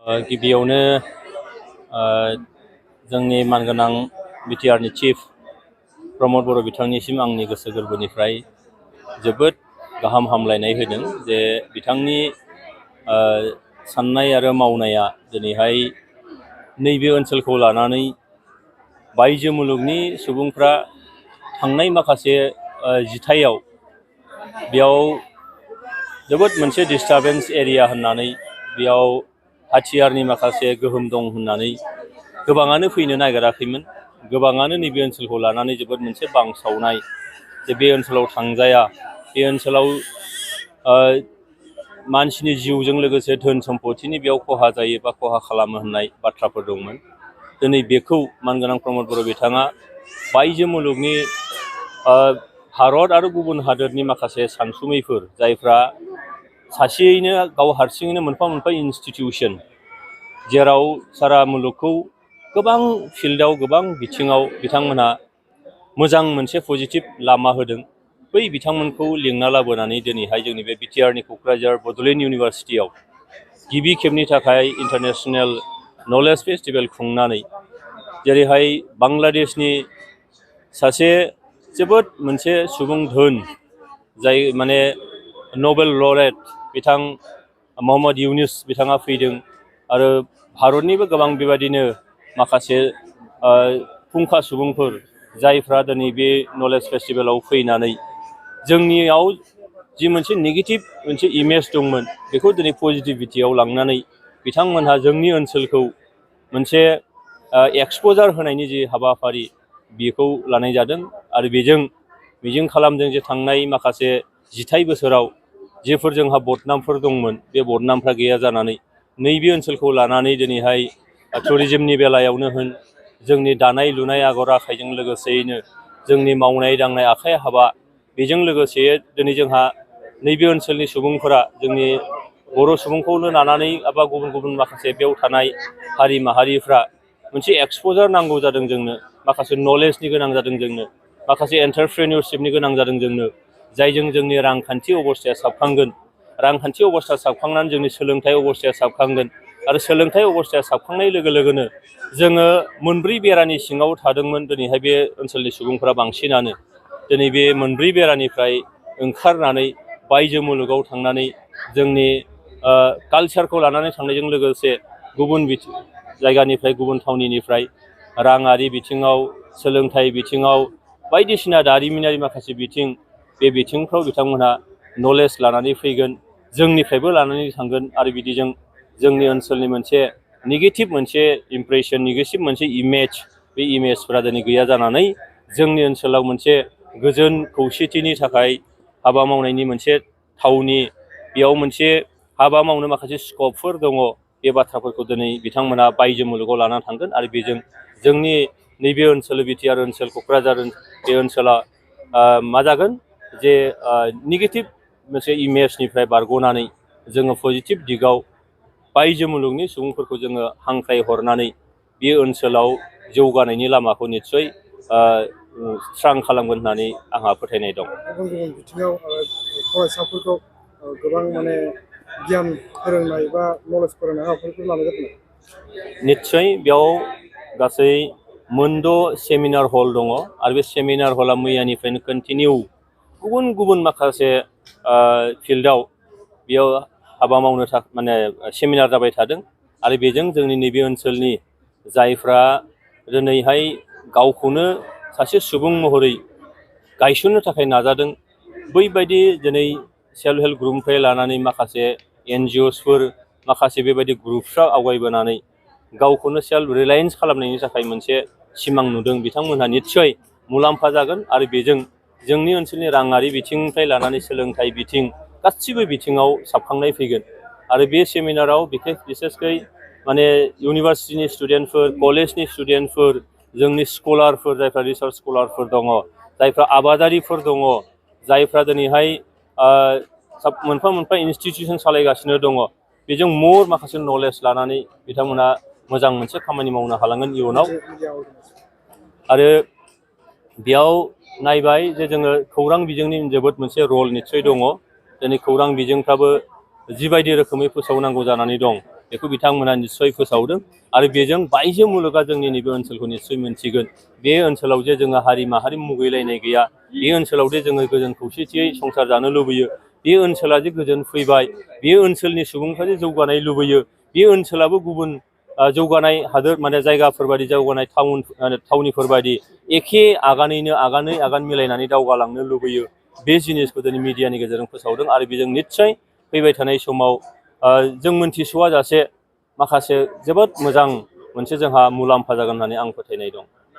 गिबियावनो जोंनि मानगोनां बिटिआरनि चिफ प्रमद बर' बिथांनिसिम आंनि गोसो गोरबोनिफ्राय जोबोद गाहाम हामलायनाय होदों जे बिथांनि साननाय आरो मावनाया दिनैहाय नैबे ओनसोलखौ लानानै बायजो मुलुगनि सुबुंफ्रा थांनाय माखासे जिथायाव बेयाव जोबोद मोनसे डिस्टार्बेन्स एरिया होननानै बेयाव हाथियारनि माखासे गोहोम दं होननानै गोबाङानो फैनो नागिराखैमोन। गोबाङानो नैबे ओनसोलखौ लानानै जोबोद मोनसे बांसावनाय जे बे ओनसोलाव थांजाया, बे ओनसोलाव मानसिनि जिउजों लोगोसे धोन सम्पथिनि बेयाव खहा जायो बा खहा खालामो होननाय बाथ्राफोर दंमोन। दिनै बेखौ मानगोनां प्रमद बर' बिथाङा बायजो मुलुगनि भारत आरो गुबुन हादोरनि माखासे सानसुमैफोर जायफ्रा सासेयैनो गाव हारसिङैनो मोनफा मोनफा इन्सटिटिउसन, जेराव सारा मुलुगखौ गोबां फिल्डआव गोबां बिथिङाव बिथांमोनहा मोजां मोनसे पजिटिभ लामा होदों। बै बिथांमोनखौ लिंना लाबोनानै दिनैहाय जोंनि बे बिटिआरनि क'क्राझार बड'लेण्ड इउनिभारसिटियाव गिबि खेबनि थाखाय इन्टारनेशनेल नलेज फेस्टिभेल खुंनानै जेरैहाय बांलादेशनि सासे जोबोद मोनसे सुबुं धोन जाय माने नबेल लरेट बिथां मोहम्मद इउनुस बिथाङा फैदों आरो भारतनिबो गोबां बेबायदिनो माखासे फुंखा सुबुंफोर जायफ्रा दिनै बे नलेज फेस्टिभेलाव फैनानै जोंनियाव जि मोनसे नेगेटिभ मोनसे इमेज दंमोन बेखौ दिनै पजिटिभिटियाव लांनानै बिथांमोनहा जोंनि ओनसोलखौ मोनसे एक्सप'जार होनायनि जि हाबाफारि बेखौ लानाय जादों आरो बेजों मिजिं खालामदों जे थांनाय माखासे जिथाइ बोसोराव जेफोर जोंहा बदनामफोर दंमोन बे बदनामफ्रा गैया जानानै नैबे ओनसोलखौ लानानै दिनैहाय टुरिजिमनि बेलायावनो होन, जोंनि दानाय लुनाय आगर आखाइजों लोगोसेयैनो जोंनि मावनाय दांनाय आखाइ हाबा, बेजों लोगोसे दिनै जोंहा नैबे ओनसोलनि सुबुंफोरा जोंनि बर' सुबुंखौनो लानानै एबा गुबुन गुबुन माखासे बेयाव थानाय हारि माहारिफ्रा मोनसे एक्सप'जार नांगौ जादों जोंनो, माखासे नलेजनि गोनां जादों जोंनो, माखासे एन्टारप्रेनियरशिपनि गोनां जादों जोंनो, जायजों जोंनि रांखान्थि अबस्थाया साबखांगोन। रांखान्थि अबस्था साबखांनानै जोंनि सोलोंथाइ अबस्थाया साबखांगोन आरो सोलोंथाइ अबस्थाया साबखांनाय लोगो लोगोनो जोङो मोनब्रै बेरानि सिङाव थादोंमोन दिनैहाय बे ओनसोलनि सुबुंफ्रा बांसिनानो दिनै बे मोनब्रै बेरानिफ्राय ओंखारनानै बायजो मुलुगाव थांनानै जोंनि कालचारखौ लानानै थांनायजों लोगोसे गुबुन जायगानिफ्राय गुबुन थावनिनिफ्राय राङारि बिथिङाव, सोलोंथाइ बिथिङाव, बायदिसिना दारिमिनारि माखासे बिथिं, बे बिथिंफ्राव बिथांमोनहा नलेज लानानै फैगोन, जोंनिफ्रायबो लानानै थांगोन आरो बिदिजों जोंनि ओनसोलनि मोनसे नेगेटिभ मोनसे इमप्रेसन, नेगेटिभ मोनसे इमेज, बे इमेजफ्रा दिनै गैया जानानै जोंनि ओनसोलाव मोनसे गोजोन खौसेथिनि थाखाय हाबा मावनायनि मोनसे थावनि, बेयाव मोनसे हाबा मावनो माखासे स्कपफोर दङ, बे बाथ्राफोरखौ दिनै बिथांमोना बायजो मुलुगाव लानानै थांगोन आरो बेजों जोंनि नैबे ओनसोल बिटिआर ओनसोल क'क्राझार बे ओनसोला मा जागोन जे नेगेटिभ मोनसे इमेजनिफ्राय बारग'नानै जोङो पजिटिभ दिगाव बायजो मुलुगनि सुबुंफोरखौ जोङो हांख्राय हरनानै बे ओनसोलाव जौगानायनि लामाखौ निस्सय स्रां खालामगोन होननानै आंहा फोथायनाय दं। गुबुन गुबुन बिथिङाव फरायसाफोरखौ गोबां माने गियान फोरोंनाय बा नलेज फोरोंनाय हाबाफारिफोर लानाय जादों। निस्सय बेयाव गासै मोनद' सेमिनार हल दङ आरो बे सेमिनार हला मैयानिफ्रायनो कन्टिनिउ गुबुन गुबुन माखासे फिल्डआव बेयाव हाबा मावनो थाखाय माने सेमिनार जाबाय थादों आरो बेजों जोंनि नैबे ओनसोलनि जायफ्रा दिनैहाय गावखौनो सासे सुबुं महरै गायसननो थाखाय नाजादों, बैबायदि दिनै सेल्फ हेल्प ग्रुपनिफ्राय लानानै माखासे NGOsफोर, माखासे बेबायदि ग्रुपफ्रा आवगायबोनानै गावखौनो सेल्फ रिलायेन्स खालामनायनि थाखाय मोनसे सिमां नुदों, बिथांमोनहा निस्सय मुलाम्फा जागोन आरो बेजों जोंनि ओनसोलनि राङारि बिथिंनिफ्राय लानानै सोलोंथाइ बिथिं गासिबो बिथिङाव साबखांनाय फैगोन। आरो बे सेमिनाराव बिसेसकै माने इउनिभार्सिटिनि स्टुडेन्टफोर, कलेजनि स्टुडेन्टफोर, जोंनि स्कलारफोर, जायफ्रा रिसार्च स्कलारफोर दङ, जायफ्रा आबादारिफोर दङ, जायफ्रा दिनैहाय मोनफा मोनफा इन्सटिटिउसन सालायगासिनो दङ, बेजों मर माखासे नलेज लानानै बिथांमोना मोजां मोनसे खामानि मावनो हालांगोन इयुनाव। आरो बेयाव नायबाय जे जोङो खौरां बिजोंनि जोबोद मोनसे रल निस्सय दङ। दिनै खौरां बिजोंफ्राबो जिबायदि रोखोमै फोसावनांगौ जानानै दं, बेखौ बिथांमोना निस्सय फोसावदों आरो बेजों बायजो मुलुगा जोंनि नैबे ओनसोलखौ निस्सय मोनथिगोन बे ओनसोलाव जे जोङो हारि माहारि मुगैलायनाय गैया बे ओनसोलाव जे जोङो गोजोन खौसेथियै संसार जानो लुबैयो बे ओनसोला जे गोजोन फैबाय बे ओनसोलनि सुबुंफ्रा जे जौगानाय लुबैयो बे ओनसोलाबो गुबुन जौगानाय हादोर माने जायगाफोरबायदि जौगानाय थावनिफोरबायदि एखे आगानै आगान मिलायनानै दावगालांनो लुबैयो बे जिनिसखौ दिनै मिडियानि गेजेरजों फोसावदों आरो बेजों निस्सय फैबाय थानाय समाव जों मोनथिस'वा जासे माखासे जोबोद मोजां मोनसे जोंहा मुलाम्फा जागोन होननानै आं फोथायनाय दं।